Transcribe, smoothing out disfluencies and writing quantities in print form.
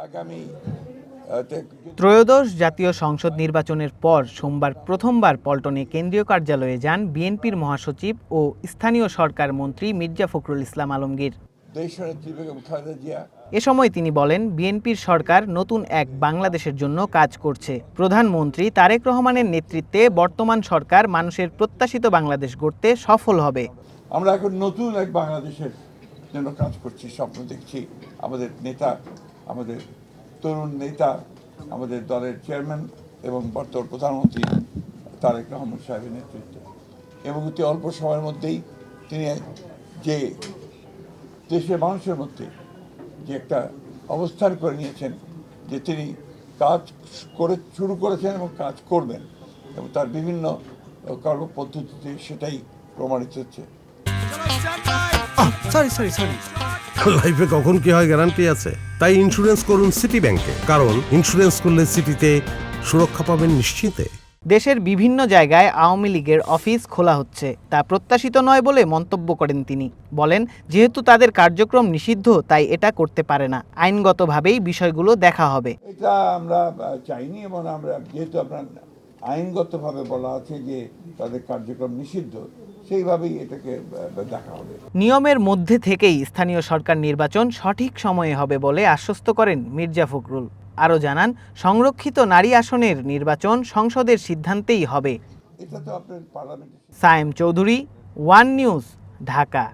আগামী ত্রয়োদশ জাতীয় সংসদ নির্বাচনের পর সোমবার প্রথমবার পল্টনে কেন্দ্রীয় কার্যালয়ে যান বিএনপির মহাসচিব ও স্থানীয় সরকার মন্ত্রী মির্জা ফখরুল ইসলাম আলমগীর। দেশনেত্রী বেগম খালেদা জিয়া। এ সময় তিনি বলেন, বিএনপির সরকার নতুন এক বাংলাদেশের জন্য কাজ করছে। প্রধানমন্ত্রী তারেক রহমানের নেতৃত্বে বর্তমান সরকার মানুষের প্রত্যাশিত বাংলাদেশ গড়তে সফল হবে। আমরা এখন নতুন এক বাংলাদেশের জন্য কাজ করছি, স্বপ্ন দেখছি। আমাদের নেতা, আমাদের তরুণ নেতা, আমাদের দলের চেয়ারম্যান এবং বর্তমান প্রধানমন্ত্রী তারেক রহমান সাহেবের নেতৃত্বে এবং অতি অল্প সময়ের মধ্যেই তিনি যে দেশের মানুষের মধ্যে যে একটা অবস্থান করে নিয়েছেন, যে তিনি কাজ শুরু করেছেন এবং কাজ করবেন, এবং তার বিভিন্ন কর্মপদ্ধতিতে সেটাই প্রমাণিত হচ্ছে। লাইফে কখন কি হয় গ্যারান্টি আছে? তাই ইন্স্যুরেন্স করুন সিটি ব্যাংকে, কারণ ইন্স্যুরেন্স করলে সিটিতে সুরক্ষা পাবেন নিশ্চিন্তে। দেশের বিভিন্ন জায়গায় আওয়ামী লীগের অফিস খোলা হচ্ছে, তা প্রত্যাশিত নয় বলে মন্তব্য করেন তিনি। বলেন, যেহেতু তাদের কার্যক্রম নিষিদ্ধ তাই এটা করতে পারে না, আইনগতভাবেই বিষয়গুলো দেখা হবে। এটা আমরা চাইনি, এবং আমরা যেহেতু আপনার আইনগতভাবে বলা আছে যে তাদের কার্যক্রম নিষিদ্ধ, সেইভাবেই এটাকে দেখা হবে। নিয়মের মধ্যে থেকেই স্থানীয় সরকার নির্বাচন সঠিক সময়ে হবে বলে আশ্বস্ত করেন মির্জা ফখরুল। আরও জানান, সংরক্ষিত নারী আসনের নির্বাচন সংসদের সিদ্ধান্তেই হবে। এটা তো আপনার parliament. Sayem Chowdhury, one news, Dhaka.